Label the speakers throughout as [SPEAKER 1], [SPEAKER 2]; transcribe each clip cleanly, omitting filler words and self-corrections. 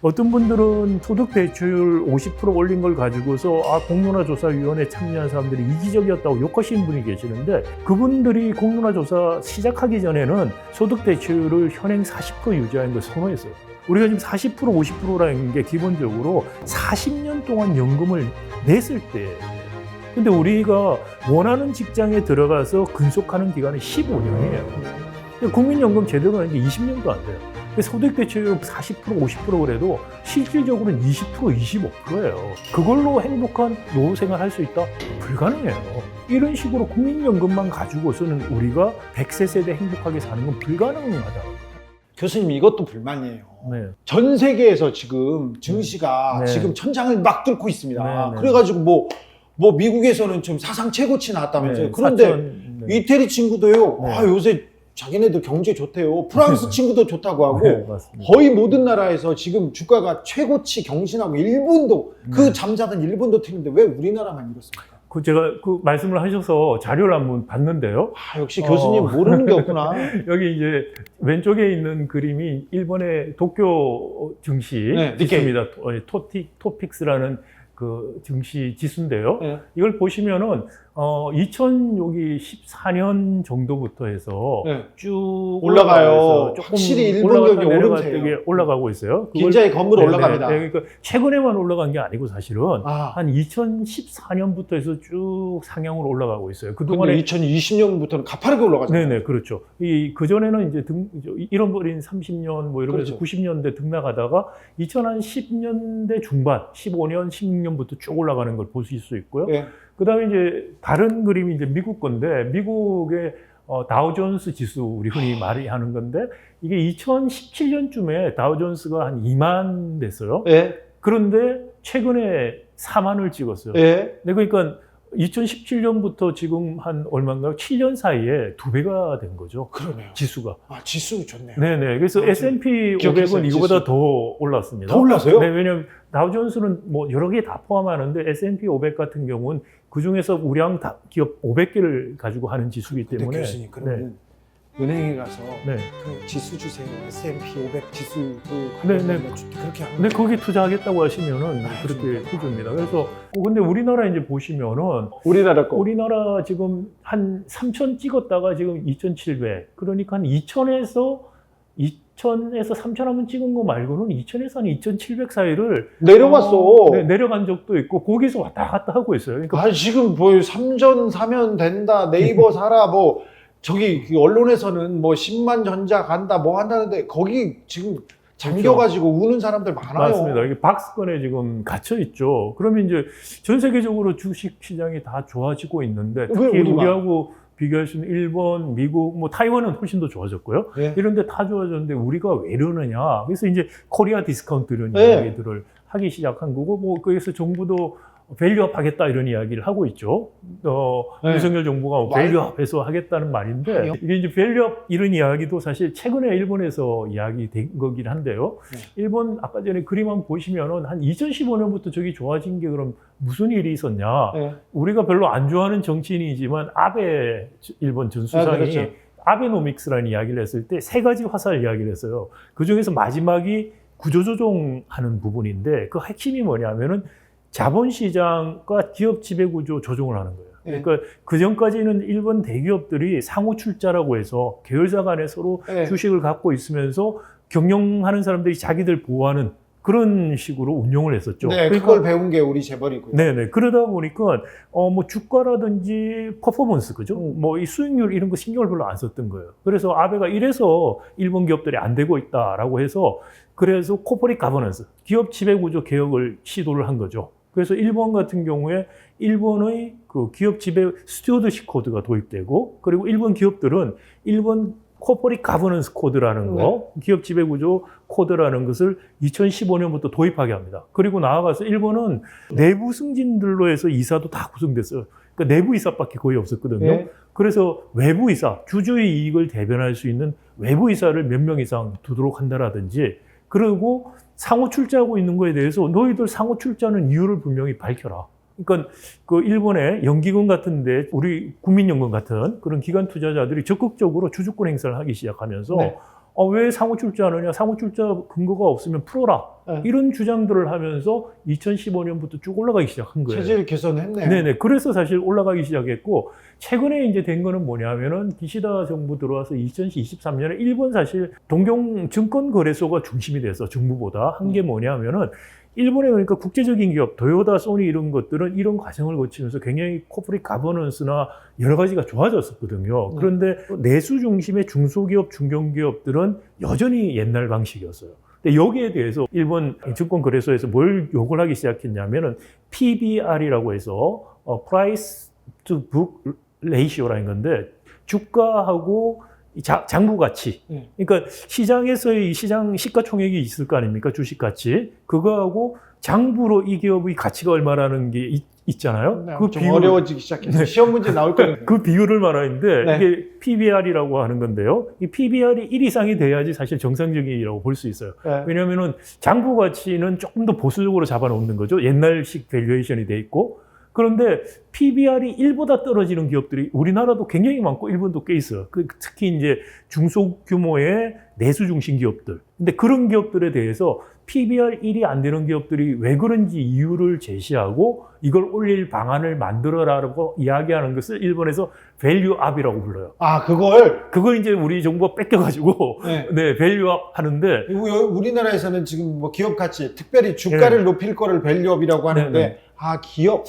[SPEAKER 1] 어떤 분들은 소득 대출 50% 올린 걸 가지고서 공론화조사위원회 참여한 사람들이 이기적이었다고 욕하시는 분이 계시는데, 그분들이 공론화조사 시작하기 전에는 소득 대출을 현행 40% 유지하는 걸 선호했어요. 우리가 지금 40% 50%라는 게 기본적으로 40년 동안 연금을 냈을 때, 근데 우리가 원하는 직장에 들어가서 근속하는 기간은 15년이에요. 국민연금 제대로 하는 게 20년도 안 돼요. 소득대출율 40% 50% 그래도 실질적으로는 20% 25%예요. 그걸로 행복한 노후 생활 할 수 있다? 불가능해요. 이런 식으로 국민연금만 가지고서는 우리가 100세 세대 행복하게 사는 건 불가능하다.
[SPEAKER 2] 교수님, 이것도 불만이에요.
[SPEAKER 1] 네.
[SPEAKER 2] 전 세계에서 지금 증시가
[SPEAKER 1] 네.
[SPEAKER 2] 지금 천장을 막 뚫고 있습니다.
[SPEAKER 1] 네.
[SPEAKER 2] 그래가지고 뭐 미국에서는 좀 사상 최고치 나왔다면서요.
[SPEAKER 1] 네.
[SPEAKER 2] 그런데
[SPEAKER 1] 네.
[SPEAKER 2] 이태리 친구도요.
[SPEAKER 1] 네.
[SPEAKER 2] 요새 자기네들 경제 좋대요. 프랑스 친구도 좋다고 하고
[SPEAKER 1] 네, 맞습니다.
[SPEAKER 2] 거의 모든 나라에서 지금 주가가 최고치 경신하고 일본도 그 잠자던 일본도 튀는데 왜 우리나라만 이렇습니까?
[SPEAKER 1] 제가 그 말씀을 하셔서 자료를 한번 봤는데요.
[SPEAKER 2] 역시 교수님 모르는 게 없구나.
[SPEAKER 1] 여기 이제 왼쪽에 있는 그림이 일본의 도쿄 증시
[SPEAKER 2] 네,
[SPEAKER 1] 지수입니다. 토픽스라는 그 증시 지수인데요.
[SPEAKER 2] 네.
[SPEAKER 1] 이걸 보시면은 2014년 정도부터 해서
[SPEAKER 2] 네.
[SPEAKER 1] 쭉
[SPEAKER 2] 올라가요.
[SPEAKER 1] 조금
[SPEAKER 2] 확실히 일본 경기 오름세요.
[SPEAKER 1] 올라가고 있어요.
[SPEAKER 2] 굉장히 건물 올라갑니다.
[SPEAKER 1] 네, 그러니까 최근에만 올라간 게 아니고 사실은 한 2014년부터 해서 쭉 상향으로 올라가고 있어요.
[SPEAKER 2] 그동안에 2020년부터는 가파르게 올라가잖아요.
[SPEAKER 1] 네네, 그렇죠. 그 전에는 이제 잃어버린 30년 뭐 이러면서
[SPEAKER 2] 그렇죠.
[SPEAKER 1] 90년대 등락하다가 2010년대 중반, 15년, 16년부터 쭉 올라가는 걸 보실 수 있고요.
[SPEAKER 2] 네.
[SPEAKER 1] 그다음에 이제 다른 그림이 이제 미국 건데, 미국의 다우존스 지수, 우리 흔히 말이 하는 건데, 이게 2017년쯤에 다우존스가 한 2만 됐어요.
[SPEAKER 2] 네.
[SPEAKER 1] 그런데 최근에 4만을 찍었어요.
[SPEAKER 2] 네.
[SPEAKER 1] 네, 그러니까 2017년부터 지금 한 얼마인가요? 7년 사이에 2배가 된 거죠.
[SPEAKER 2] 그러네요.
[SPEAKER 1] 지수가.
[SPEAKER 2] 지수 좋네요.
[SPEAKER 1] 네네. 그래서 S&P 500은 이거보다 더 올랐습니다.
[SPEAKER 2] 더 올랐어요?
[SPEAKER 1] 네, 왜냐면 다우존스는 뭐 여러 개 다 포함하는데 S&P 500 같은 경우는 그 중에서 우량 기업 500개를 가지고 하는 지수이기 때문에.
[SPEAKER 2] 교수님, 그러면 은행에 가서
[SPEAKER 1] 네.
[SPEAKER 2] 그 지수 주세요. S&P 500 지수
[SPEAKER 1] 네.
[SPEAKER 2] 그렇게 하면.
[SPEAKER 1] 근데 거기 투자하겠다고 하시면은 그렇게 해줍니다. 그래서 근데 우리나라 이제 보시면은 우리나라 지금 한 3,000 찍었다가 지금 2,700. 그러니까 한 2,000에서 3,000 한번 찍은 거 말고는 2,000에서 한 2,700 사이를
[SPEAKER 2] 내려갔어.
[SPEAKER 1] 네, 내려간 적도 있고 거기서 왔다 갔다 하고 있어요. 그러니까
[SPEAKER 2] 지금 뭐 3전 사면 된다. 네이버 사라. 뭐 저기 언론에서는 뭐 10만 전자 간다. 뭐 한다는데 거기 지금 잠겨가지고 우는 사람들 많아요.
[SPEAKER 1] 맞습니다. 이게 박스권에 지금 갇혀 있죠. 그러면 이제 전 세계적으로 주식 시장이 다 좋아지고 있는데, 특히 우리하고 비교할 수 있는 일본, 미국, 뭐 타이완은 훨씬 더 좋아졌고요.
[SPEAKER 2] 네.
[SPEAKER 1] 이런 데 다 좋아졌는데 우리가 왜 이러느냐. 그래서 이제 코리아 디스카운트 이런 이야기들을 하기 시작한 거고, 뭐 거기서 정부도 밸류업 하겠다 이런 이야기를 하고 있죠. 윤석열 정부가 밸류업해서 하겠다는 말인데, 이게 이제 밸류업 이런 이야기도 사실 최근에 일본에서 이야기된 거긴 한데요. 일본 아까 전에 그림 한번 보시면은 한 2015년부터 저기 좋아진 게 그럼 무슨 일이 있었냐. 우리가 별로 안 좋아하는 정치인이지만 아베 일본 전 수상이
[SPEAKER 2] 그렇죠.
[SPEAKER 1] 아베노믹스라는 이야기를 했을 때 세 가지 화살 이야기를 했어요. 그 중에서 마지막이 구조조정하는 부분인데, 그 핵심이 뭐냐면은 자본시장과 기업 지배구조 조정을 하는 거예요. 그러니까 그 전까지는 일본 대기업들이 상호 출자라고 해서 계열사 간에 서로 주식을 갖고 있으면서 경영하는 사람들이 자기들 보호하는 그런 식으로 운영을 했었죠.
[SPEAKER 2] 네, 그걸 배운 게 우리 재벌이고요.
[SPEAKER 1] 네네. 그러다 보니까 뭐 주가라든지 퍼포먼스, 그죠? 뭐 이 수익률 이런 거 신경을 별로 안 썼던 거예요. 그래서 아베가 이래서 일본 기업들이 안 되고 있다라고 해서, 그래서 코퍼릿 가버넌스, 기업 지배구조 개혁을 시도를 한 거죠. 그래서 일본 같은 경우에 일본의 그 기업 지배 스튜어드십 코드가 도입되고, 그리고 일본 기업들은 일본 코퍼릿 가버넌스 코드라는 거, 기업 지배 구조 코드라는 것을 2015년부터 도입하게 합니다. 그리고 나아가서 일본은 내부 승진들로 해서 이사도 다 구성됐어요. 그러니까 내부 이사밖에 거의 없었거든요. 그래서 외부 이사, 주주의 이익을 대변할 수 있는 외부 이사를 몇 명 이상 두도록 한다라든지, 그리고 상호 출자하고 있는 거에 대해서 너희들 상호 출자는 이유를 분명히 밝혀라. 그러니까 그 일본의 연기금 같은데 우리 국민연금 같은 그런 기관 투자자들이 적극적으로 주주권 행사를 하기 시작하면서 왜 상호 출자하느냐? 상호 출자 근거가 없으면 풀어라.
[SPEAKER 2] 네.
[SPEAKER 1] 이런 주장들을 하면서 2015년부터 쭉 올라가기 시작한 거예요.
[SPEAKER 2] 체질 개선했네요.
[SPEAKER 1] 네네. 그래서 사실 올라가기 시작했고, 최근에 이제 된 거는 뭐냐면은 기시다 정부 들어와서 2023년에 일본 사실 동경 증권거래소가 중심이 돼서 정부보다 한 게 뭐냐면은 일본에 그러니까 국제적인 기업, 도요타, 소니 이런 것들은 이런 과정을 거치면서 굉장히 코퍼레이트 가버넌스나 여러 가지가 좋아졌었거든요. 그런데 내수 중심의 중소기업, 중견기업들은 여전히 옛날 방식이었어요. 근데 여기에 대해서 일본 증권거래소에서 뭘 요구를 하기 시작했냐면은 PBR이라고 해서 Price to Book Ratio라는 건데 주가하고 장부 가치. 그러니까 시장에서의 이 시장 시가총액이 있을 거 아닙니까? 주식 가치. 그거하고 장부로 이 기업의 가치가 얼마라는 게 있잖아요.
[SPEAKER 2] 네, 좀 어려워지기 시작했어요. 시험 문제 나올 거예요.
[SPEAKER 1] 그 비율을 말하는데
[SPEAKER 2] 네.
[SPEAKER 1] 이게 PBR이라고 하는 건데요. 이 PBR이 1 이상이 돼야지 사실 정상적이라고 볼 수 있어요.
[SPEAKER 2] 네.
[SPEAKER 1] 왜냐하면은 장부 가치는 조금 더 보수적으로 잡아놓는 거죠. 옛날식 밸류에이션이 돼 있고. 그런데 PBR이 1보다 떨어지는 기업들이 우리나라도 굉장히 많고 일본도 꽤 있어요. 특히 이제 중소규모의 내수 중심 기업들. 근데 그런 기업들에 대해서 PBR 1이 안 되는 기업들이 왜 그런지 이유를 제시하고 이걸 올릴 방안을 만들어라라고 이야기하는 것을 일본에서 밸류업이라고 불러요.
[SPEAKER 2] 아, 그걸
[SPEAKER 1] 이제 우리 정부가 뺏겨가지고 네, 밸류업 하는데
[SPEAKER 2] 우리나라에서는 지금 뭐 기업 가치, 특별히 주가를 높일 거를 밸류업이라고 하는데 기업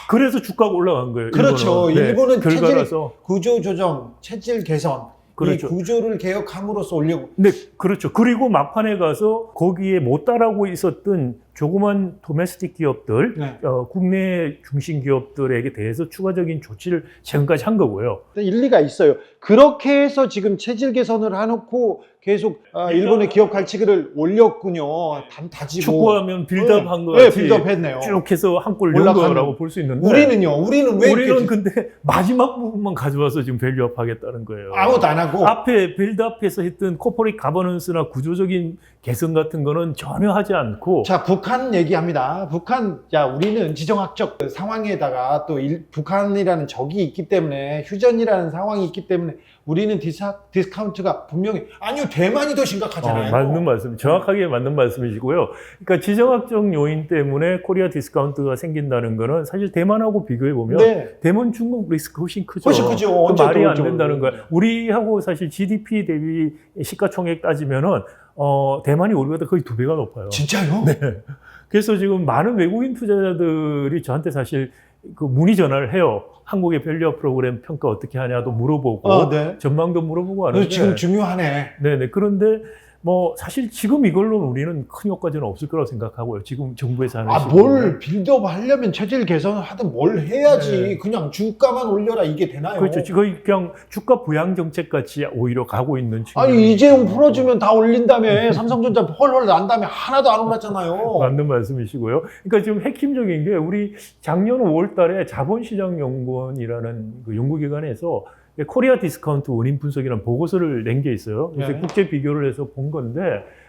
[SPEAKER 1] 그래서 주가가 올라간 거예요.
[SPEAKER 2] 그렇죠. 일본은
[SPEAKER 1] 결과라서
[SPEAKER 2] 체질 구조 조정, 체질 개선
[SPEAKER 1] 그렇죠.
[SPEAKER 2] 이 구조를 개혁함으로써 올리고.
[SPEAKER 1] 네, 그렇죠. 그리고 막판에 가서 거기에 못 따라오고 있었던 조그만 도메스틱 기업들, 국내 중심 기업들에게 대해서 추가적인 조치를 지금까지 한 거고요.
[SPEAKER 2] 일리가 있어요. 그렇게 해서 지금 체질 개선을 해놓고 계속 일본의 기업 가치를 올렸군요. 다지고.
[SPEAKER 1] 축구하면 빌드업 한 거 같이
[SPEAKER 2] 빌드업 했네요.
[SPEAKER 1] 쭉 해서 한 골 넣은 거라고 볼 수 있는데 우리는 근데 마지막 부분만 가져와서 지금 밸류업 하겠다는 거예요.
[SPEAKER 2] 아무것도 안 하고
[SPEAKER 1] 앞에 빌드업해서 했던 코퍼레이트 가버넌스나 구조적인 개선 같은 거는 전혀 하지 않고.
[SPEAKER 2] 자, 북한 얘기합니다. 우리는 지정학적 상황에다가 또 북한이라는 적이 있기 때문에 휴전이라는 상황이 있기 때문에 우리는 디스카운트가 분명히 아니요, 대만이 더 심각하잖아요.
[SPEAKER 1] 맞는 말씀, 정확하게 맞는 말씀이시고요. 그러니까 지정학적 요인 때문에 코리아 디스카운트가 생긴다는 거는 사실 대만하고 비교해 보면 대만, 중국 리스크 훨씬 크죠.
[SPEAKER 2] 훨씬 크죠.
[SPEAKER 1] 그 말이 안 된다는 거예요. 우리하고 사실 GDP 대비 시가총액 따지면은 대만이 우리보다 거의 2배가 높아요.
[SPEAKER 2] 진짜요?
[SPEAKER 1] 네. 그래서 지금 많은 외국인 투자자들이 저한테 사실 그 문의 전화를 해요. 한국의 밸류업 프로그램 평가 어떻게 하냐도 물어보고 전망도 물어보고 하는데
[SPEAKER 2] 지금 중요하네.
[SPEAKER 1] 네네. 그런데 뭐 사실 지금 이걸로는 우리는 큰 효과는 없을 거라고 생각하고요. 지금 정부에서 하는
[SPEAKER 2] 뭘 빌드업 하려면 체질 개선을 하든 뭘 해야지. 그냥 주가만 올려라 이게 되나요?
[SPEAKER 1] 그렇죠. 거의 그냥 주가 부양 정책 같이 오히려 가고 있는
[SPEAKER 2] 아니 이재용 풀어주면 다 올린다며. 삼성전자 헐헐 난 다음에 하나도 안 올랐잖아요.
[SPEAKER 1] 맞는 말씀이시고요. 그러니까 지금 핵심적인 게 우리 작년 5월 달에 자본시장연구원이라는 그 연구기관에서 코리아 디스카운트 원인 분석이라는 보고서를 낸 게 있어요. 그래서 국제 비교를 해서 본 건데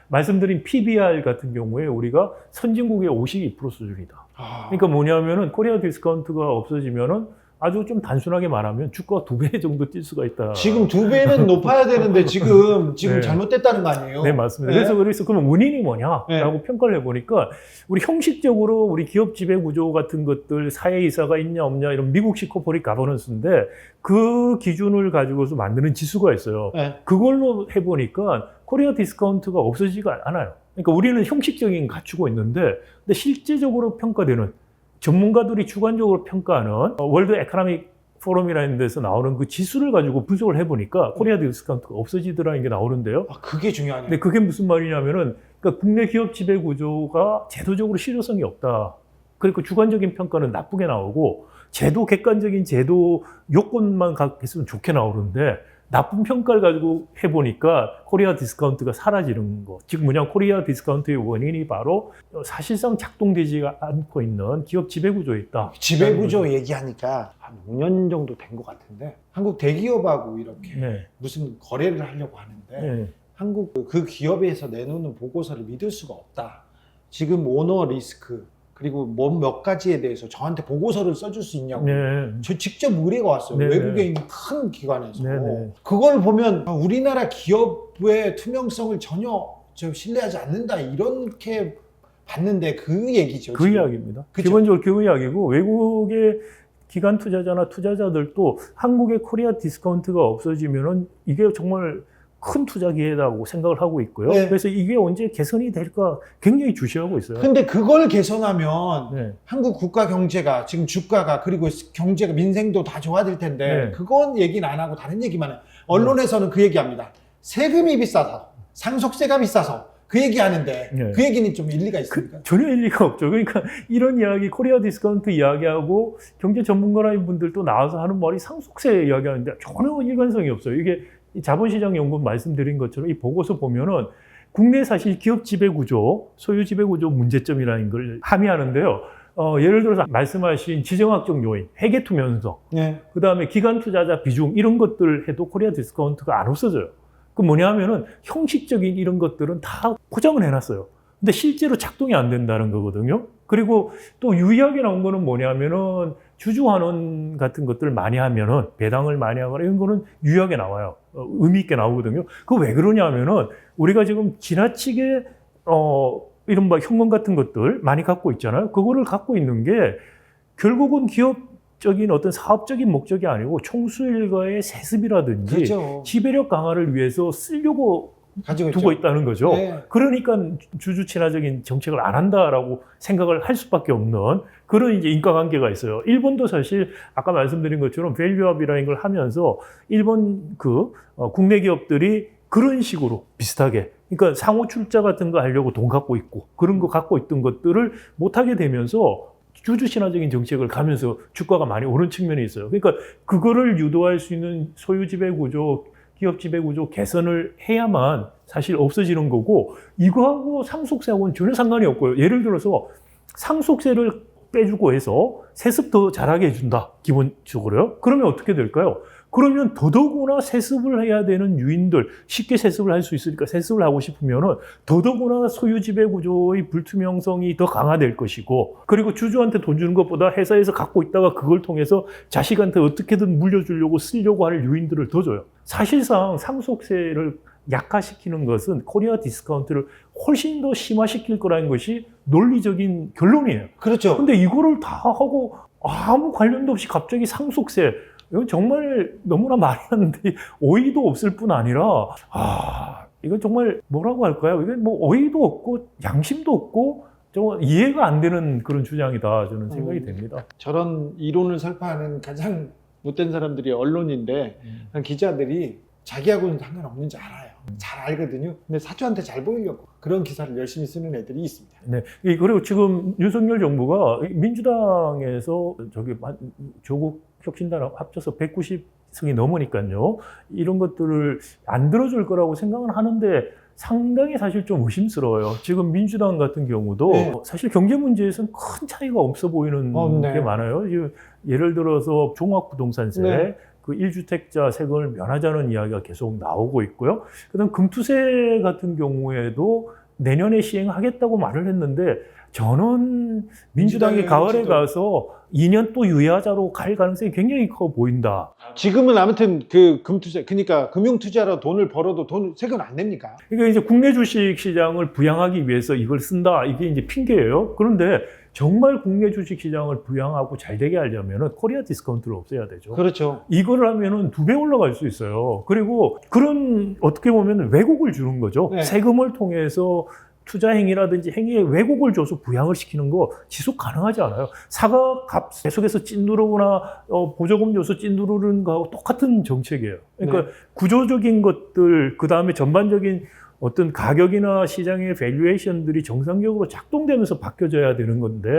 [SPEAKER 1] 말씀드린 PBR 같은 경우에 우리가 선진국의 52% 수준이다. 그러니까 뭐냐면은 코리아 디스카운트가 없어지면은 아주 좀 단순하게 말하면 주가가 2배 정도 뛸 수가 있다.
[SPEAKER 2] 지금 2배는 높아야 되는데 지금 잘못됐다는 거 아니에요?
[SPEAKER 1] 네, 맞습니다. 그래서 그러면 원인이 뭐냐라고 평가를 해보니까 우리 형식적으로 우리 기업 지배 구조 같은 것들 사회이사가 있냐 없냐 이런 미국식 코퍼레이트 가버넌스인데 그 기준을 가지고서 만드는 지수가 있어요. 그걸로 해보니까 코리아 디스카운트가 없어지지가 않아요. 그러니까 우리는 형식적인 갖추고 있는데 근데 실제적으로 평가되는 전문가들이 주관적으로 평가하는 월드 에코노믹 포럼이라는 데서 나오는 그 지수를 가지고 분석을 해보니까 코리아 디스카운트가 없어지더라는 게 나오는데요.
[SPEAKER 2] 그게 중요하네요.
[SPEAKER 1] 근데 그게 무슨 말이냐면은 그러니까 국내 기업 지배 구조가 제도적으로 실효성이 없다. 그리고 주관적인 평가는 나쁘게 나오고 객관적인 제도 요건만 있으면 좋게 나오는데 나쁜 평가를 가지고 해보니까 코리아 디스카운트가 사라지는 거. 즉 뭐냐, 코리아 디스카운트의 원인이 바로 사실상 작동되지 않고 있는 기업 지배구조에 있다.
[SPEAKER 2] 지배구조 얘기하니까 한 5년 정도 된 것 같은데 한국 대기업하고 이렇게 무슨 거래를 하려고 하는데 한국 그 기업에서 내놓는 보고서를 믿을 수가 없다. 지금 오너 리스크 그리고 몇 가지에 대해서 저한테 보고서를 써줄 수 있냐고 저 직접 의뢰가 왔어요. 외국에 있는 큰 기관에서. 그걸 보면 우리나라 기업 기업의 투명성을 전혀 신뢰하지 않는다 이렇게 봤는데 그 얘기죠.
[SPEAKER 1] 그
[SPEAKER 2] 지금.
[SPEAKER 1] 이야기입니다.
[SPEAKER 2] 그쵸?
[SPEAKER 1] 기본적으로 그 이야기고 외국의 기관 투자자나 투자자들도 한국의 코리아 디스카운트가 없어지면은 이게 정말 큰 투자 기회라고 생각을 하고 있고요.
[SPEAKER 2] 네.
[SPEAKER 1] 그래서 이게 언제 개선이 될까 굉장히 주시하고 있어요.
[SPEAKER 2] 근데 그걸 개선하면
[SPEAKER 1] 네.
[SPEAKER 2] 한국 국가 경제가 지금 주가가 그리고 경제가 민생도 다 좋아질 텐데
[SPEAKER 1] 네.
[SPEAKER 2] 그건 얘기는 안 하고 다른 얘기만 해요. 언론에서는 그 얘기합니다. 세금이 비싸서 상속세가 비싸서 그 얘기하는데
[SPEAKER 1] 네.
[SPEAKER 2] 그 얘기는 좀 일리가 있습니까?
[SPEAKER 1] 전혀 일리가 없죠. 그러니까 이런 이야기, 코리아 디스카운트 이야기하고 경제 전문가라는 분들도 나와서 하는 말이 상속세 이야기하는데 전혀 일관성이 없어요. 이게 자본시장 연구원 말씀드린 것처럼 이 보고서 보면은 국내 사실 기업 지배구조, 소유 지배구조 문제점이라는 걸 함의하는데요. 예를 들어서 말씀하신 지정학적 요인, 회계 투명성,
[SPEAKER 2] 네.
[SPEAKER 1] 그 다음에 기관 투자자 비중 이런 것들 해도 코리아 디스카운트가 안 없어져요. 그 뭐냐 하면은 형식적인 이런 것들은 다 포장을 해놨어요. 근데 실제로 작동이 안 된다는 거거든요. 그리고 또 유의하게 나온 거는 뭐냐면은 주주환원 같은 것들을 많이 하면은 배당을 많이 하거나 이런 거는 유의하게 나와요. 의미 있게 나오거든요. 그거 왜 그러냐면은 우리가 지금 지나치게 이른바 현금 같은 것들 많이 갖고 있잖아요. 그거를 갖고 있는 게 결국은 기업적인 어떤 사업적인 목적이 아니고 총수일가의 세습이라든지
[SPEAKER 2] 그렇죠.
[SPEAKER 1] 지배력 강화를 위해서 쓰려고
[SPEAKER 2] 가지고
[SPEAKER 1] 두고
[SPEAKER 2] 있죠.
[SPEAKER 1] 있다는 거죠.
[SPEAKER 2] 네.
[SPEAKER 1] 그러니까 주주 친화적인 정책을 안 한다라고 생각을 할 수밖에 없는 그런 이제 인과관계가 있어요. 일본도 사실 아까 말씀드린 것처럼 밸류업이라는 걸 하면서 일본 국내 기업들이 그런 식으로 비슷하게 그러니까 상호 출자 같은 거 하려고 돈 갖고 있고 그런 거 갖고 있던 것들을 못 하게 되면서 주주 친화적인 정책을 가면서 주가가 많이 오른 측면이 있어요. 그러니까 그거를 유도할 수 있는 소유 지배 구조 기업 지배 구조 개선을 해야만 사실 없어지는 거고 이거하고 상속세하고는 전혀 상관이 없고요. 예를 들어서 상속세를 빼주고 해서 세습 더 잘하게 해준다. 기본적으로요. 그러면 어떻게 될까요? 그러면 더더구나 세습을 해야 되는 유인들 쉽게 세습을 할 수 있으니까 세습을 하고 싶으면은 더더구나 소유 지배 구조의 불투명성이 더 강화될 것이고 그리고 주주한테 돈 주는 것보다 회사에서 갖고 있다가 그걸 통해서 자식한테 어떻게든 물려주려고 쓰려고 하는 유인들을 더 줘요. 사실상 상속세를 약화시키는 것은 코리아 디스카운트를 훨씬 더 심화시킬 거라는 것이 논리적인 결론이에요.
[SPEAKER 2] 그렇죠.
[SPEAKER 1] 근데 이거를 다 하고 아무 관련도 없이 갑자기 상속세 이건 정말 너무나 말이 안 돼. 어이도 없을 뿐 아니라 이건 정말 뭐라고 할까요? 이게 뭐 어이도 없고 양심도 없고 정말 이해가 안 되는 그런 주장이다 저는 생각이 됩니다.
[SPEAKER 2] 저런 이론을 설파하는 가장 못된 사람들이 언론인데 기자들이 자기하고는 상관없는지 알아요. 잘 알거든요. 근데 사주한테 잘 보이려고 그런 기사를 열심히 쓰는 애들이 있습니다.
[SPEAKER 1] 네. 그리고 지금 윤석열 정부가 민주당에서 조국 혁신당 합쳐서 190석이 넘으니까요. 이런 것들을 안 들어줄 거라고 생각은 하는데 상당히 사실 좀 의심스러워요. 지금 민주당 같은 경우도
[SPEAKER 2] 네.
[SPEAKER 1] 사실 경제 문제에서는 큰 차이가 없어 보이는
[SPEAKER 2] 네.
[SPEAKER 1] 게 많아요. 예를 들어서 종합부동산세,
[SPEAKER 2] 네.
[SPEAKER 1] 그 1주택자 세금을 면하자는 이야기가 계속 나오고 있고요. 그다음 금투세 같은 경우에도 내년에 시행하겠다고 말을 했는데 저는 민주당이 가을에 가서 2년 또 유예하자로 갈 가능성이 굉장히 커 보인다.
[SPEAKER 2] 지금은 아무튼 그 금투세 그러니까 금융투자로 돈을 벌어도 세금 안 냅니까?
[SPEAKER 1] 그러니까 이제 국내 주식 시장을 부양하기 위해서 이걸 쓴다. 이게 이제 핑계예요. 그런데 정말 국내 주식 시장을 부양하고 잘 되게 하려면은 코리아 디스카운트를 없애야 되죠.
[SPEAKER 2] 그렇죠.
[SPEAKER 1] 이거를 하면은 2배 올라갈 수 있어요. 그리고 그런 어떻게 보면 왜곡을 주는 거죠.
[SPEAKER 2] 네.
[SPEAKER 1] 세금을 통해서 투자 행위라든지 행위에 왜곡을 줘서 부양을 시키는 거 지속 가능하지 않아요. 사과 값 계속해서 찐누르거나 보조금 줘서 찐누르는 거하고 똑같은 정책이에요. 그러니까 구조적인 것들 그 다음에 전반적인 어떤 가격이나 시장의 밸류에이션들이 정상적으로 작동되면서 바뀌어져야 되는 건데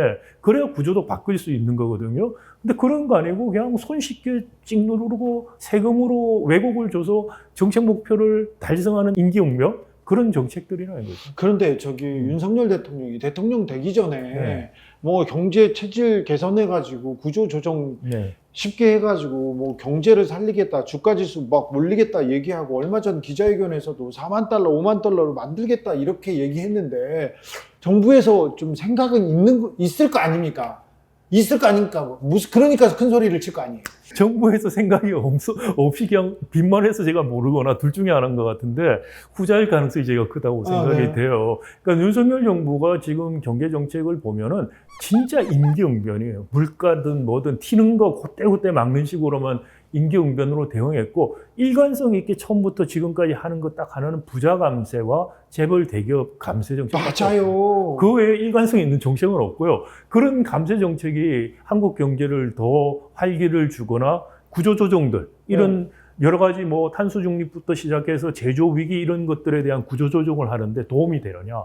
[SPEAKER 1] 그래야 구조도 바뀔 수 있는 거거든요. 근데 그런 거 아니고 그냥 손쉽게 찍 누르고 세금으로 왜곡을 줘서 정책 목표를 달성하는 임기응변 그런 정책들이라는 거죠.
[SPEAKER 2] 그런데 윤석열 대통령이 대통령 되기 전에
[SPEAKER 1] 네.
[SPEAKER 2] 뭐 경제 체질 개선해가지고 구조 조정
[SPEAKER 1] 네.
[SPEAKER 2] 쉽게 해가지고 뭐 경제를 살리겠다, 주가지수 막 올리겠다 얘기하고 얼마 전 기자회견에서도 4만 달러, 5만 달러로 만들겠다 이렇게 얘기했는데 정부에서 좀 생각은 있을 거 아닙니까? 있을 거 아닙니까? 그러니까 큰 소리를 칠 거 아니에요.
[SPEAKER 1] 정부에서 생각이 없이 그냥 빚만 해서 제가 모르거나 둘 중에 하나인 것 같은데 후자일 가능성이 제가 크다고 생각이
[SPEAKER 2] 네.
[SPEAKER 1] 돼요. 그러니까 윤석열 정부가 지금 경제 정책을 보면은 진짜 임기응변이에요. 물가든 뭐든 튀는 거 그때그때 막는 식으로만 임기응변으로 대응했고 일관성 있게 처음부터 지금까지 하는 것 딱 하나는 부자 감세와 재벌 대기업 감세 정책.
[SPEAKER 2] 맞아요.
[SPEAKER 1] 그 외에 일관성 있는 정책은 없고요. 그런 감세 정책이 한국 경제를 더 활기를 주거나 구조조정들 이런 여러 가지 뭐 탄소 중립부터 시작해서 제조 위기 이런 것들에 대한 구조조정을 하는데 도움이 되느냐?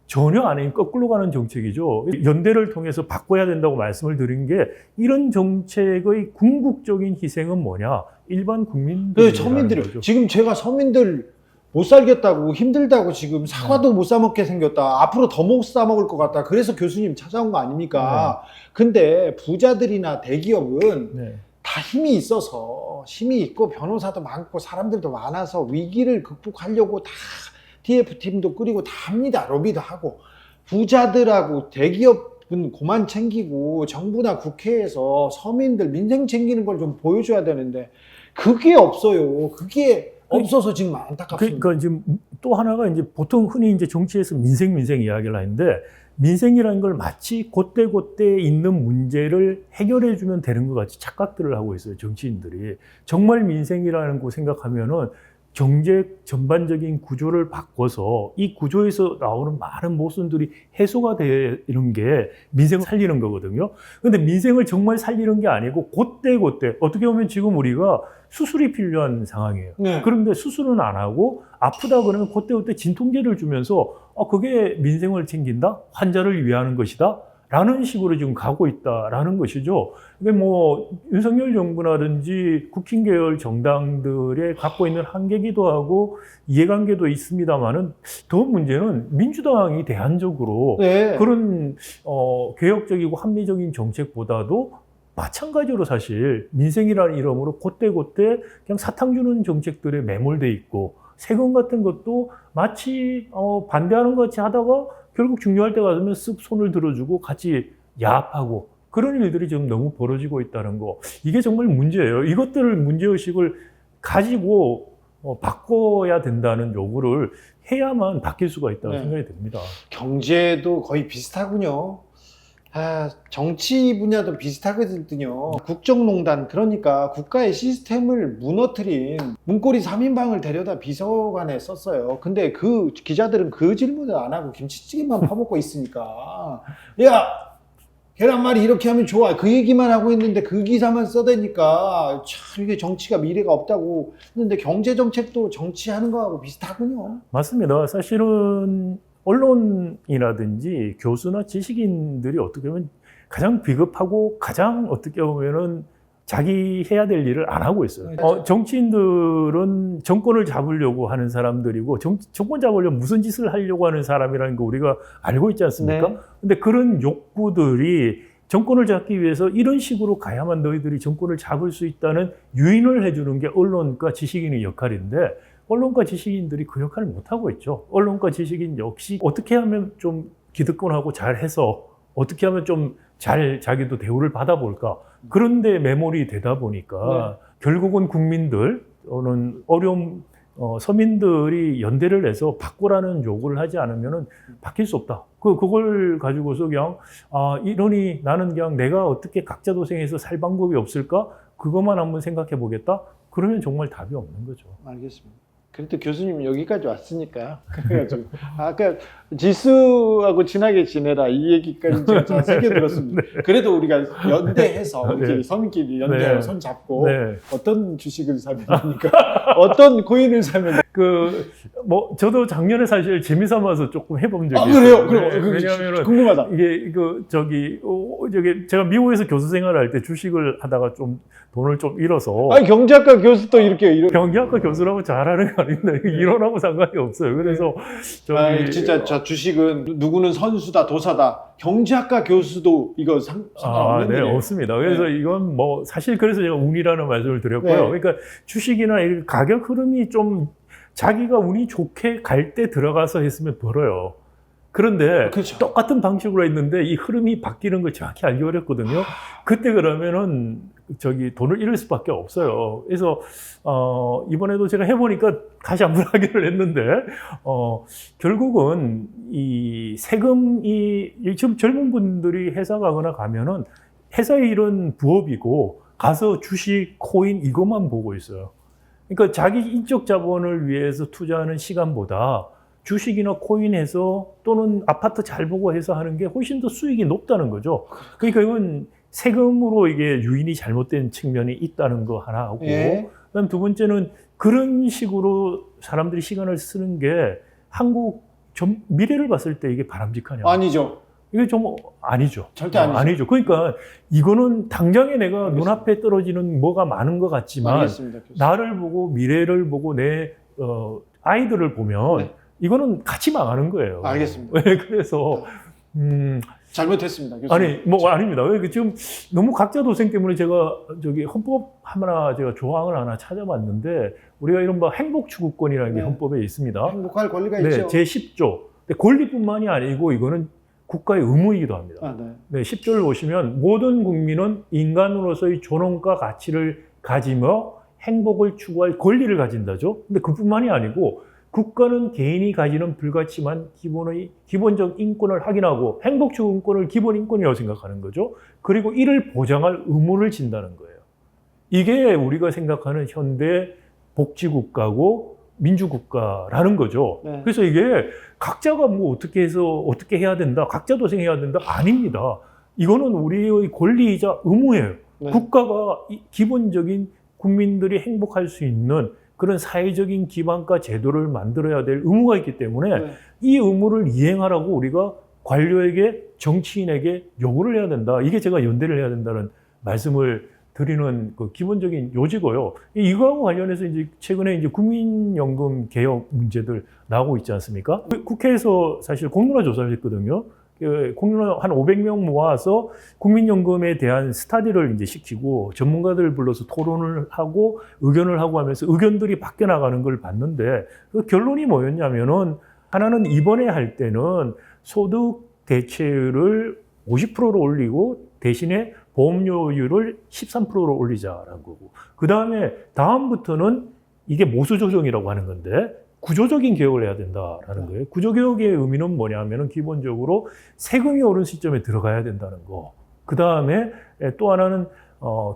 [SPEAKER 1] 전혀 아닌 거꾸로 가는 정책이죠. 연대를 통해서 바꿔야 된다고 말씀을 드린 게 이런 정책의 궁극적인 희생은 뭐냐? 일반 국민들.
[SPEAKER 2] 네, 서민들이 지금 제가 서민들 못 살겠다고 힘들다고 지금 사과도 못 사 먹게 생겼다. 앞으로 더 못 사 먹을 것 같다. 그래서 교수님 찾아온 거 아닙니까? 근데 부자들이나 대기업은 다 힘이 있어서 힘이 있고 변호사도 많고 사람들도 많아서 위기를 극복하려고 다 TF팀도 꾸리고 다 합니다. 로비도 하고 부자들하고 대기업은 그만 챙기고 정부나 국회에서 서민들 민생 챙기는 걸 좀 보여줘야 되는데 그게 없어요. 그게 없어서 지금 안타깝습니다.
[SPEAKER 1] 그러니까 지금 또 하나가 이제 보통 흔히 이제 정치에서 민생 이야기를 하는데 민생이라는 걸 마치 그때 있는 문제를 해결해 주면 되는 것 같이 착각들을 하고 있어요. 정치인들이. 정말 민생이라는 거 생각하면은 경제 전반적인 구조를 바꿔서 이 구조에서 나오는 많은 모순들이 해소가 되는 게 민생을 살리는 거거든요. 근데 민생을 정말 살리는 게 아니고 그때 어떻게 보면 지금 우리가 수술이 필요한 상황이에요. 그런데 수술은 안 하고 아프다 그러면 그때 진통제를 주면서 그게 민생을 챙긴다? 환자를 위하는 것이다? 라는 식으로 지금 가고 있다라는 것이죠. 이게 뭐 윤석열 정부라든지 국힘 계열 정당들의 갖고 있는 한계기도 하고 이해관계도 있습니다만은 더 문제는 민주당이 대안적으로 그런 개혁적이고 합리적인 정책보다도 마찬가지로 사실 민생이라는 이름으로 그때 그냥 사탕 주는 정책들에 매몰돼 있고 세금 같은 것도 마치 반대하는 것 같이 하다가 결국 중요할 때 가면 쓱 손을 들어주고 같이 야합하고 그런 일들이 지금 너무 벌어지고 있다는 거. 이게 정말 문제예요. 이것들을 문제의식을 가지고 바꿔야 된다는 요구를 해야만 바뀔 수가 있다고 생각이 듭니다.
[SPEAKER 2] 경제도 거의 비슷하군요. 정치 분야도 비슷하거든요. 국정농단, 그러니까 국가의 시스템을 무너뜨린 문고리 3인방을 데려다 비서관에 썼어요. 근데 그 기자들은 그 질문을 안 하고 김치찌개만 파먹고 있으니까 야! 계란말이 이렇게 하면 좋아. 그 얘기만 하고 있는데 그 기사만 써대니까 참 이게 정치가 미래가 없다고 했는데 경제정책도 정치하는 거하고 비슷하군요.
[SPEAKER 1] 맞습니다. 사실은 언론이라든지 교수나 지식인들이 어떻게 보면 가장 비겁하고 가장 어떻게 보면은 자기 해야 될 일을 안 하고 있어요. 정치인들은 정권을 잡으려고 하는 사람들이고 정권 잡으려면 무슨 짓을 하려고 하는 사람이라는 거 우리가 알고 있지 않습니까? 근데 그런 욕구들이 정권을 잡기 위해서 이런 식으로 가야만 너희들이 정권을 잡을 수 있다는 유인을 해주는 게 언론과 지식인의 역할인데 언론과 지식인들이 그 역할을 못하고 있죠. 언론과 지식인 역시 어떻게 하면 좀 기득권하고 잘해서 어떻게 하면 좀 잘 자기도 대우를 받아볼까. 그런데 매몰이 되다 보니까 결국은 국민들 또는 어려운 서민들이 연대를 해서 바꾸라는 요구를 하지 않으면 바뀔 수 없다. 그걸 가지고서 그냥 이러니 나는 그냥 내가 어떻게 각자 도생해서 살 방법이 없을까? 그것만 한번 생각해 보겠다. 그러면 정말 답이 없는 거죠.
[SPEAKER 2] 알겠습니다. 그래도 교수님 여기까지 왔으니까 그래가지고 아까 지수하고 친하게 지내라 이 얘기까지 제가 세게 들었습니다. 그래도 우리가 연대해서 이렇게 서민끼리 연대하고 손 잡고 어떤 주식을 사면 됩니까? 어떤 코인을 사면
[SPEAKER 1] 뭐 저도 작년에 사실 재미삼아서 조금 해본 적이
[SPEAKER 2] 그래요?
[SPEAKER 1] 있어요.
[SPEAKER 2] 그럼
[SPEAKER 1] 왜냐하면
[SPEAKER 2] 궁금하다.
[SPEAKER 1] 이게 저기 제가 미국에서 교수 생활할 때 주식을 하다가 좀 돈을 좀 잃어서.
[SPEAKER 2] 경제학과 교수도 이렇게
[SPEAKER 1] 경제학과 교수라고 잘하는 거 아닌데 이론하고 상관이 없어요. 그래서
[SPEAKER 2] 진짜 저 주식은 누구는 선수다 도사다. 경제학과 교수도 이거 상관없는
[SPEAKER 1] 네, 없습니다. 그래서 이건 뭐 사실 그래서 제가 운이라는 말씀을 드렸고요. 그러니까 주식이나 이 가격 흐름이 좀 자기가 운이 좋게 갈 때 들어가서 했으면 벌어요. 그런데
[SPEAKER 2] 그렇죠.
[SPEAKER 1] 똑같은 방식으로 했는데 이 흐름이 바뀌는 걸 정확히 알기 어렵거든요. 그때 그러면은 돈을 잃을 수밖에 없어요. 그래서 이번에도 제가 해보니까 다시 한번 하기를 했는데 결국은 이 세금이 지금 젊은 분들이 회사 가거나 가면은 회사의 일은 부업이고 가서 주식, 코인 이것만 보고 있어요. 그러니까 자기 인적 자본을 위해서 투자하는 시간보다 주식이나 코인해서 또는 아파트 잘 보고 해서 하는 게 훨씬 더 수익이 높다는 거죠. 그러니까 이건 세금으로 이게 유인이 잘못된 측면이 있다는 거 하나 하고,
[SPEAKER 2] 예.
[SPEAKER 1] 그다음 두 번째는 그런 식으로 사람들이 시간을 쓰는 게 한국 미래를 봤을 때 이게 바람직하냐?
[SPEAKER 2] 아니죠.
[SPEAKER 1] 이게 좀 아니죠.
[SPEAKER 2] 절대 아니죠.
[SPEAKER 1] 아니죠. 그러니까 이거는 당장에 내가
[SPEAKER 2] 알겠습니다.
[SPEAKER 1] 눈앞에 떨어지는 뭐가 많은 것 같지만
[SPEAKER 2] 알겠습니다, 교수님.
[SPEAKER 1] 나를 보고 미래를 보고 내 아이들을 보면
[SPEAKER 2] 네.
[SPEAKER 1] 이거는 같이 망하는 거예요.
[SPEAKER 2] 알겠습니다.
[SPEAKER 1] 그래서
[SPEAKER 2] 잘못했습니다, 교수님.
[SPEAKER 1] 아니 뭐 아닙니다. 지금 너무 각자 도생 때문에 제가 헌법 하나 제가 조항을 하나 찾아봤는데 우리가 이른바 행복 추구권이라는 게
[SPEAKER 2] 네.
[SPEAKER 1] 헌법에 있습니다.
[SPEAKER 2] 행복할 권리가
[SPEAKER 1] 네,
[SPEAKER 2] 있죠.
[SPEAKER 1] 제 10조. 근데 권리뿐만이 아니고 이거는 국가의 의무이기도 합니다.
[SPEAKER 2] 아, 네.
[SPEAKER 1] 네, 10조를 보시면 모든 국민은 인간으로서의 존엄과 가치를 가지며 행복을 추구할 권리를 가진다죠. 근데 그뿐만이 아니고 국가는 개인이 가지는 불가침한 기본적 인권을 확인하고 행복 추구권을 기본 인권이라고 생각하는 거죠. 그리고 이를 보장할 의무를 진다는 거예요. 이게 우리가 생각하는 현대 복지국가고 민주국가라는 거죠.
[SPEAKER 2] 네.
[SPEAKER 1] 그래서 이게 각자가 뭐 어떻게 해서 어떻게 해야 된다, 각자 도생해야 된다 아닙니다. 이거는 우리의 권리이자 의무예요.
[SPEAKER 2] 네.
[SPEAKER 1] 국가가 기본적인 국민들이 행복할 수 있는 그런 사회적인 기반과 제도를 만들어야 될 의무가 있기 때문에
[SPEAKER 2] 네.
[SPEAKER 1] 이 의무를 이행하라고 우리가 관료에게, 정치인에게 요구를 해야 된다. 이게 제가 연대를 해야 된다는 말씀을 드리는 그 기본적인 요지고요. 이거하고 관련해서 이제 최근에 이제 국민연금 개혁 문제들 나오고 있지 않습니까? 국회에서 사실 공론화 조사를 했거든요. 공론화 한 500명 모아서 국민연금에 대한 스터디를 이제 시키고 전문가들 불러서 토론을 하고 의견을 하고 하면서 의견들이 바뀌어 나가는 걸 봤는데 그 결론이 뭐였냐면은 하나는 이번에 할 때는 소득 대체율을 50%로 올리고 대신에 보험료율을 13%로 올리자라는 거고 그 다음부터는 이게 모수 조정이라고 하는 건데 구조적인 개혁을 해야 된다라는 거예요. 구조개혁의 의미는 뭐냐면은 기본적으로 세금이 오른 시점에 들어가야 된다는 거. 그 다음에 또 하나는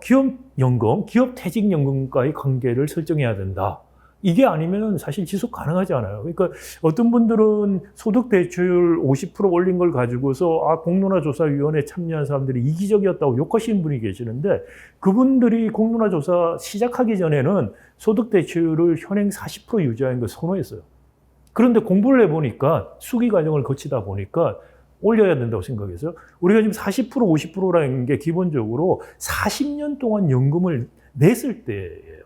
[SPEAKER 1] 기업연금, 기업퇴직연금과의 관계를 설정해야 된다. 이게 아니면 사실 지속 가능하지 않아요. 그러니까 어떤 분들은 소득 대체율 50% 올린 걸 가지고서 공론화조사위원회에 참여한 사람들이 이기적이었다고 욕하시는 분이 계시는데 그분들이 공론화조사 시작하기 전에는 소득 대체율을 현행 40% 유지하는 걸 선호했어요. 그런데 공부를 해보니까 수기 과정을 거치다 보니까 올려야 된다고 생각해서 우리가 지금 40% 50%라는 게 기본적으로 40년 동안 연금을 냈을 때예요.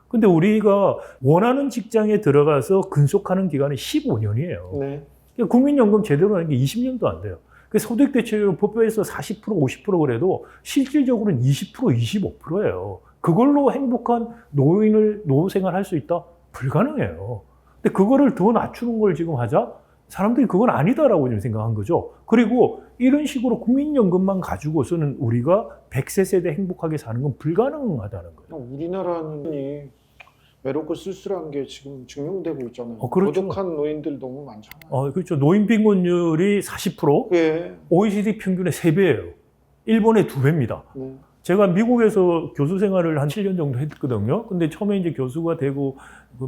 [SPEAKER 1] 근데 우리가 원하는 직장에 들어가서 근속하는 기간이 15년이에요.
[SPEAKER 2] 네.
[SPEAKER 1] 국민연금 제대로 하는 게 20년도 안 돼요. 소득 대체율 법에서 40% 50% 그래도 실질적으로는 20% 25%예요. 그걸로 행복한 노후 생활 할 수 있다? 불가능해요. 근데 그거를 더 낮추는 걸 지금 하자? 사람들이 그건 아니다라고 지금 생각한 거죠. 그리고 이런 식으로 국민연금만 가지고서는 우리가 100세 세대 행복하게 사는 건 불가능하다는 거예요.
[SPEAKER 2] 우리나라는 외롭고 쓸쓸한 게 지금 증명되고 있잖아요.
[SPEAKER 1] 그렇죠.
[SPEAKER 2] 고독한 노인들 너무 많잖아요.
[SPEAKER 1] 그렇죠. 노인 빈곤율이 40%,
[SPEAKER 2] 예.
[SPEAKER 1] OECD 평균의 3배예요. 일본의 2배입니다.
[SPEAKER 2] 네.
[SPEAKER 1] 제가 미국에서 교수 생활을 한 7년 정도 했거든요. 근데 처음에 이제 교수가 되고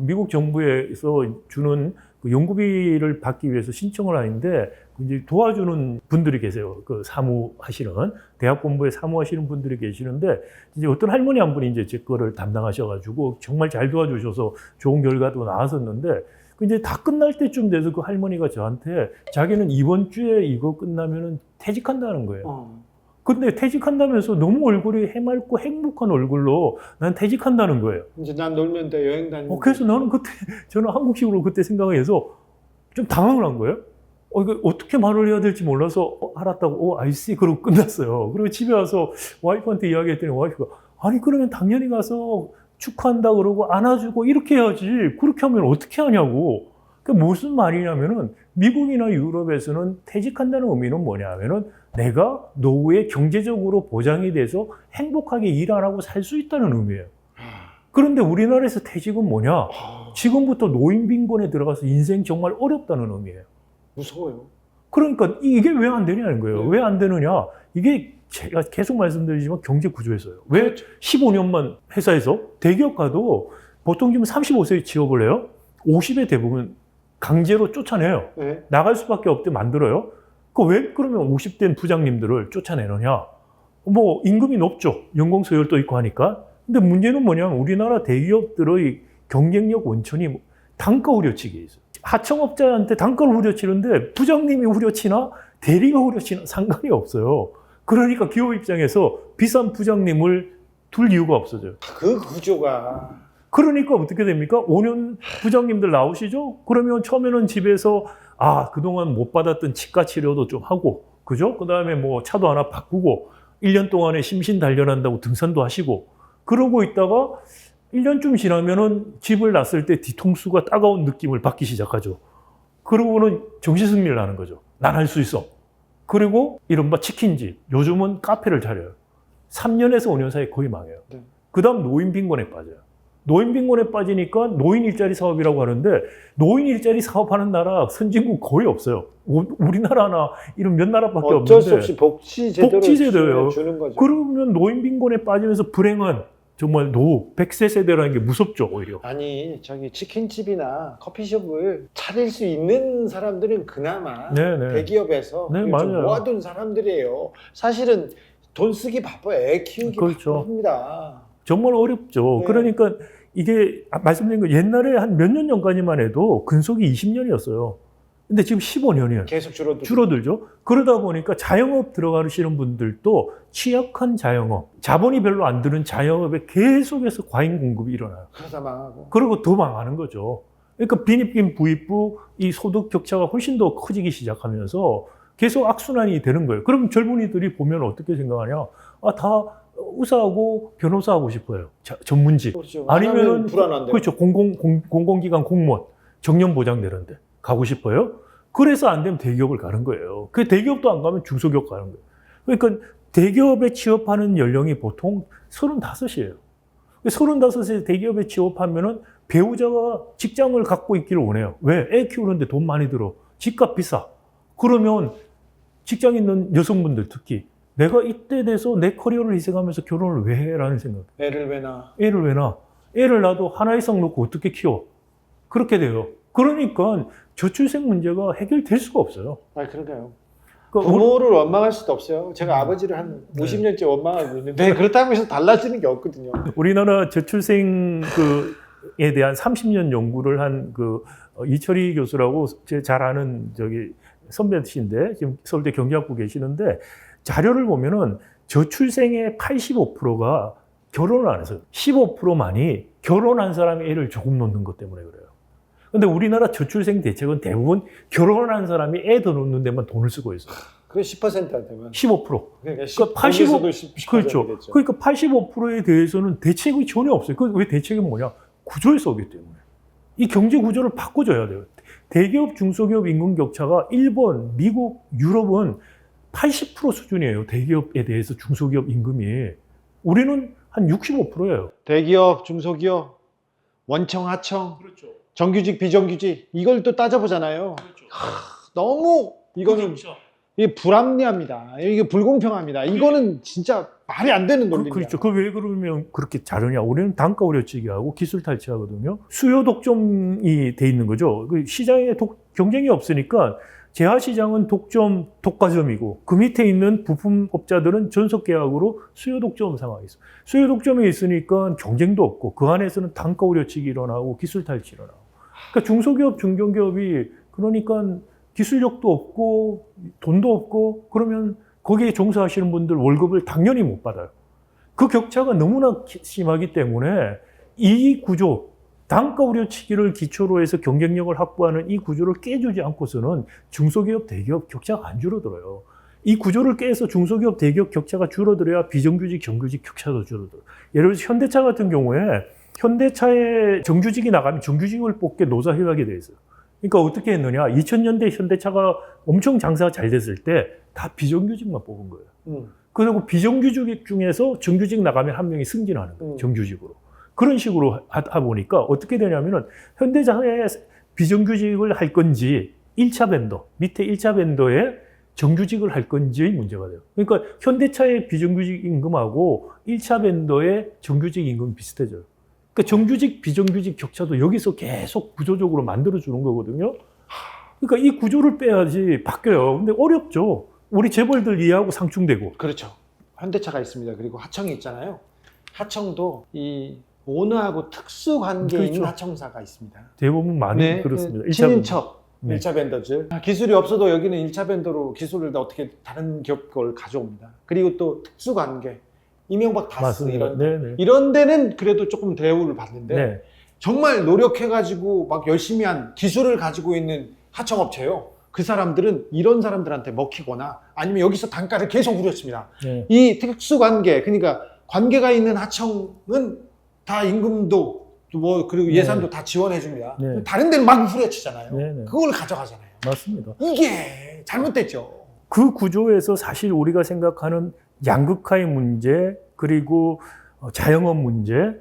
[SPEAKER 1] 미국 정부에서 주는 연구비를 받기 위해서 신청을 하는데 이제 도와주는 분들이 계세요. 사무하시는 대학 본부에 사무하시는 분들이 계시는데 이제 어떤 할머니 한 분이 이제 제 거를 담당하셔가지고 정말 잘 도와주셔서 좋은 결과도 나왔었는데 이제 다 끝날 때쯤 돼서 그 할머니가 저한테 자기는 이번 주에 이거 끝나면은 퇴직한다는 거예요. 근데 퇴직한다면서 너무 얼굴이 해맑고 행복한 얼굴로 난 퇴직한다는 거예요.
[SPEAKER 2] 이제 난 놀면 돼, 여행 다니면
[SPEAKER 1] 그래서 나는 저는 한국식으로 그때 생각을 해서 좀 당황을 한 거예요. 이거 어떻게 말을 해야 될지 몰라서 알았다고, I see. 그러고 끝났어요. 그리고 집에 와서 와이프한테 이야기했더니 와이프가 아니 그러면 당연히 가서 축하한다 그러고 안아주고 이렇게 해야지. 그렇게 하면 어떻게 하냐고. 그게 무슨 말이냐면은 미국이나 유럽에서는 퇴직한다는 의미는 뭐냐면은 내가 노후에 경제적으로 보장이 돼서 행복하게 일 안 하고 살 수 있다는 의미예요. 그런데 우리나라에서 퇴직은 뭐냐? 지금부터 노인 빈곤에 들어가서 인생 정말 어렵다는 의미예요.
[SPEAKER 2] 무서워요.
[SPEAKER 1] 그러니까 이게 왜 안 되냐는 거예요.
[SPEAKER 2] 네.
[SPEAKER 1] 왜 안 되느냐? 이게 제가 계속 말씀드리지만 경제 구조에서요. 왜
[SPEAKER 2] 그렇죠.
[SPEAKER 1] 15년만 회사에서 대기업 가도 보통 지금 35세에 취업을 해요. 50에 대부분 강제로 쫓아내요.
[SPEAKER 2] 네.
[SPEAKER 1] 나갈 수밖에 없게 만들어요. 그 왜 그러면 50된 부장님들을 쫓아내느냐? 뭐 임금이 높죠. 연공 서열도 있고 하니까. 근데 문제는 뭐냐면 우리나라 대기업들의 경쟁력 원천이 단가 후려치기에 있어요. 하청업자한테 단가를 후려치는데 부장님이 후려치나 대리가 후려치나 상관이 없어요. 그러니까 기업 입장에서 비싼 부장님을 둘 이유가 없어져요.
[SPEAKER 2] 그 구조가
[SPEAKER 1] 그러니까 어떻게 됩니까? 5년 부장님들 나오시죠? 그러면 처음에는 집에서 그동안 못 받았던 치과 치료도 좀 하고, 그죠? 그 다음에 뭐 차도 하나 바꾸고, 1년 동안에 심신 단련한다고 등산도 하시고, 그러고 있다가 1년쯤 지나면은 집을 놨을 때 뒤통수가 따가운 느낌을 받기 시작하죠. 그러고는 정신승리를 하는 거죠. 난 할 수 있어. 그리고 이른바 치킨집, 요즘은 카페를 차려요. 3년에서 5년 사이에 거의 망해요.
[SPEAKER 2] 네.
[SPEAKER 1] 그 다음 노인 빈곤에 빠져요. 노인 빈곤에 빠지니까 노인 일자리 사업이라고 하는데 노인 일자리 사업하는 나라 선진국 거의 없어요. 우리나라나 이런 몇 나라밖에 없는데
[SPEAKER 2] 어쩔 수 없이 복지제도를 주는 거죠.
[SPEAKER 1] 그러면 노인 빈곤에 빠지면서 불행한 정말 노후 100세 세대라는 게 무섭죠 오히려.
[SPEAKER 2] 아니 저기 치킨집이나 커피숍을 차릴 수 있는 사람들은 그나마
[SPEAKER 1] 네네.
[SPEAKER 2] 대기업에서
[SPEAKER 1] 네,
[SPEAKER 2] 좀
[SPEAKER 1] 맞아요.
[SPEAKER 2] 모아둔 사람들이에요. 사실은 돈 쓰기 바빠요. 애 키우기
[SPEAKER 1] 그렇죠.
[SPEAKER 2] 바쁩니다.
[SPEAKER 1] 정말 어렵죠.
[SPEAKER 2] 네.
[SPEAKER 1] 그러니까 이게 말씀드린 거 옛날에 한 몇 년 전까지만 해도 근속이 20년이었어요. 근데 지금 15년이에요.
[SPEAKER 2] 계속
[SPEAKER 1] 줄어들죠. 그러다 보니까 자영업 들어가시는 분들도 취약한 자영업, 자본이 별로 안 드는 자영업에 계속해서 과잉 공급이 일어나요.
[SPEAKER 2] 그러다 망하고.
[SPEAKER 1] 그리고 더 망하는 거죠. 그러니까 빈입금, 부입부 이 소득 격차가 훨씬 더 커지기 시작하면서 계속 악순환이 되는 거예요. 그럼 젊은이들이 보면 어떻게 생각하냐? 다 의사하고 변호사 하고 싶어요. 전문직.
[SPEAKER 2] 그렇죠.
[SPEAKER 1] 아니면은
[SPEAKER 2] 불안한데.
[SPEAKER 1] 그렇죠. 공공기관 공무원 정년 보장되는데 가고 싶어요. 그래서 안 되면 대기업을 가는 거예요. 그 대기업도 안 가면 중소기업 가는 거예요. 그러니까 대기업에 취업하는 연령이 보통 35이에요. 35세 대기업에 취업하면은 배우자가 직장을 갖고 있기를 원해요. 왜? 애 키우는데 돈 많이 들어. 집값 비싸. 그러면 직장 있는 여성분들 특히 내가 이때 돼서 내 커리어를 희생하면서 결혼을 왜 해? 라는 생각.
[SPEAKER 2] 애를 왜 낳아?
[SPEAKER 1] 애를 왜 낳아? 애를 낳아도 하나 이상 놓고 어떻게 키워? 그렇게 돼요. 그러니까 저출생 문제가 해결될 수가 없어요.
[SPEAKER 2] 그러니까요.
[SPEAKER 1] 그러니까
[SPEAKER 2] 부모를 원망할 수도 없어요. 제가 아버지를 한 50년째 원망하고 있는데 그렇다고 해서 달라지는 게 없거든요.
[SPEAKER 1] 우리나라 저출생에 대한 30년 연구를 한 이철희 교수라고 제 잘 아는 선배신데 지금 서울대 경제학부 계시는데 자료를 보면은 저출생의 85%가 결혼을 안 해서요. 15%만이 결혼한 사람이 애를 조금 놓는 것 때문에 그래요. 근데 우리나라 저출생 대책은 대부분 결혼한 사람이 애 더 놓는 데만 돈을 쓰고 있어요.
[SPEAKER 2] 그게 10%한테만.
[SPEAKER 1] 15%.
[SPEAKER 2] 그러니까
[SPEAKER 1] 85,
[SPEAKER 2] 10%
[SPEAKER 1] 그렇죠.
[SPEAKER 2] 되겠죠.
[SPEAKER 1] 그러니까 85%에 대해서는 대책이 전혀 없어요. 왜 대책이 뭐냐? 구조에서 오기 때문에. 이 경제 구조를 바꿔줘야 돼요. 대기업, 중소기업 임금 격차가 일본, 미국, 유럽은 80% 수준이에요. 대기업에 대해서 중소기업 임금이. 우리는 한 65%예요.
[SPEAKER 2] 대기업, 중소기업, 원청, 하청,
[SPEAKER 1] 그렇죠.
[SPEAKER 2] 정규직, 비정규직 이걸 또 따져보잖아요.
[SPEAKER 1] 그렇죠.
[SPEAKER 2] 너무 이거는 이게 불합리합니다. 이게 불공평합니다. 이거는 진짜 말이 안 되는 논리입니다.
[SPEAKER 1] 그렇죠. 그 왜 그러면 그렇게 자르냐? 우리는 단가 후려치기하고 기술 탈취하거든요. 수요 독점이 돼 있는 거죠. 그 시장에 경쟁이 없으니까 재화 시장은 독점, 독과점이고 그 밑에 있는 부품업자들은 전속 계약으로 수요 독점 상황이 있어. 수요 독점이 있으니까 경쟁도 없고 그 안에서는 단가 후려치기 일어나고 기술 탈취 일어나고. 그러니까 중소기업, 중견기업이 그러니까 기술력도 없고 돈도 없고 그러면 거기에 종사하시는 분들 월급을 당연히 못 받아요. 그 격차가 너무나 심하기 때문에 이 구조, 단가 후려치기를 기초로 해서 경쟁력을 확보하는 이 구조를 깨주지 않고서는 중소기업, 대기업 격차가 안 줄어들어요. 이 구조를 깨서 중소기업, 대기업 격차가 줄어들어야 비정규직, 정규직 격차도 줄어들어요. 예를 들어서 현대차 같은 경우에 현대차에 정규직이 나가면 정규직을 뽑게 노사협약이 돼 있어요. 그러니까 어떻게 했느냐? 2000년대 현대차가 엄청 장사가 잘 됐을 때 다 비정규직만 뽑은 거예요. 그리고 비정규직 중에서 정규직 나가면 한 명이 승진하는 거예요. 정규직으로. 그런 식으로 하다 보니까 어떻게 되냐면은 현대차에 비정규직을 할 건지 1차 벤더, 밑에 1차 벤더에 정규직을 할 건지의 문제가 돼요. 그러니까 현대차의 비정규직 임금하고 1차 벤더의 정규직 임금이 비슷해져요. 그러니까 정규직, 비정규직 격차도 여기서 계속 구조적으로 만들어주는 거거든요. 그러니까 이 구조를 빼야지 바뀌어요. 근데 어렵죠. 우리 재벌들 이해하고 상충되고.
[SPEAKER 2] 그렇죠. 현대차가 있습니다. 그리고 하청이 있잖아요. 하청도 이 오너하고 특수 관계에 있는
[SPEAKER 1] 그렇죠.
[SPEAKER 2] 하청사가 있습니다.
[SPEAKER 1] 대부분 많이
[SPEAKER 2] 네,
[SPEAKER 1] 그렇습니다.
[SPEAKER 2] 친인척
[SPEAKER 1] 네.
[SPEAKER 2] 1차 벤더즈. 기술이 없어도 여기는 1차 벤더로 기술을 어떻게 다른 기업 걸 가져옵니다. 그리고 또 특수 관계, 이명박 다스
[SPEAKER 1] 맞습니다.
[SPEAKER 2] 이런 데는 그래도 조금 대우를 받는데
[SPEAKER 1] 네.
[SPEAKER 2] 정말 노력해가지고 막 열심히 한 기술을 가지고 있는 하청업체요. 그 사람들은 이런 사람들한테 먹히거나 아니면 여기서 단가를 계속 우렸습니다.
[SPEAKER 1] 네.
[SPEAKER 2] 이 특수관계, 그러니까 관계가 있는 하청은 다 임금도 뭐 그리고 예산도 다 지원해 줍니다.
[SPEAKER 1] 네.
[SPEAKER 2] 다른 데는 막 후려치잖아요.
[SPEAKER 1] 네.
[SPEAKER 2] 그걸 가져가잖아요.
[SPEAKER 1] 맞습니다.
[SPEAKER 2] 이게 잘못됐죠.
[SPEAKER 1] 그 구조에서 사실 우리가 생각하는 양극화의 문제, 그리고 자영업 문제,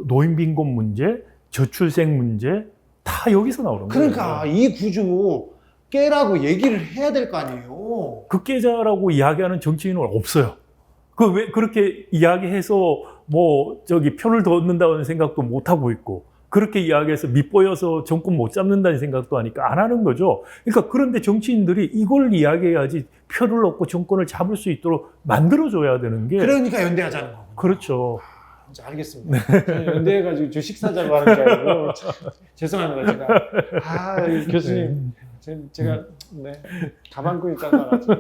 [SPEAKER 1] 노인 빈곤 문제, 저출생 문제 다 여기서 나오는 거예요.
[SPEAKER 2] 그러니까 이 구조 깨라고 얘기를 해야 될 거 아니에요.
[SPEAKER 1] 그 깨자라고 이야기하는 정치인은 없어요. 그 왜 그렇게 이야기해서 뭐 저기 표를 더 얻는다는 생각도 못 하고 있고, 그렇게 이야기해서 밑보여서 정권 못 잡는다는 생각도 하니까 안 하는 거죠. 그러니까 그런데 정치인들이 이걸 이야기해야지 표를 얻고 정권을 잡을 수 있도록 만들어줘야 되는 게.
[SPEAKER 2] 그러니까 연대하자는 거고.
[SPEAKER 1] 그렇죠.
[SPEAKER 2] 이제 알겠습니다. 저는 연대해가지고 주식사자고 하는 줄 알고 죄송합니다. 제가 이 교수님 제가 네, 가방끈이 짧아가지고.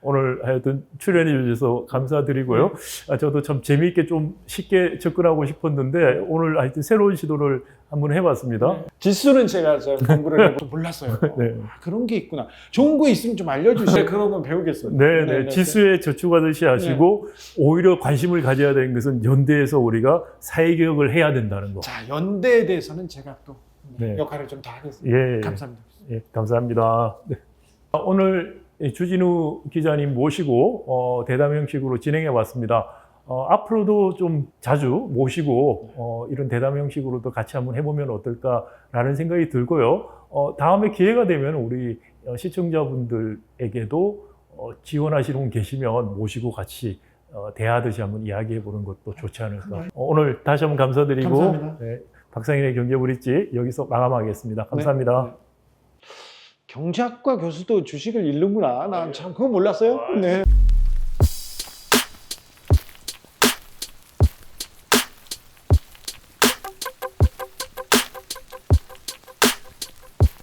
[SPEAKER 1] 오늘 하여튼 출연해 주셔서 감사드리고요. 저도 참 재미있게 좀 쉽게 접근하고 싶었는데 오늘 하여튼 새로운 시도를 한번 해봤습니다.
[SPEAKER 2] 지수는 제가 공부를 해보고 몰랐어요.
[SPEAKER 1] 네.
[SPEAKER 2] 그런 게 있구나. 좋은 거 있으면 좀 알려주세요. 그런 건 배우겠습니다.
[SPEAKER 1] 네. 지수에 저축하듯이 하시고 오히려 관심을 가져야 되는 것은 연대에서 우리가 사회개혁을 해야 된다는 거.
[SPEAKER 2] 자, 연대에 대해서는 제가 또
[SPEAKER 1] 네.
[SPEAKER 2] 역할을 좀 더 하겠습니다.
[SPEAKER 1] 예.
[SPEAKER 2] 감사합니다.
[SPEAKER 1] 예, 감사합니다. 네. 오늘 주진우 기자님 모시고 대담 형식으로 진행해 왔습니다. 앞으로도 좀 자주 모시고 이런 대담 형식으로도 같이 한번 해보면 어떨까라는 생각이 들고요. 다음에 기회가 되면 우리 시청자분들에게도 지원하시는 분 계시면 모시고 같이 대화하듯이 한번 이야기해 보는 것도 좋지 않을까. 오늘 다시 한번 감사드리고
[SPEAKER 2] 감사합니다.
[SPEAKER 1] 네, 박상인의 경제브릿지 여기서 마감하겠습니다. 감사합니다.
[SPEAKER 2] 네. 경제학과 교수도 주식을 읽는구나. 난 참 그거 몰랐어요. 네.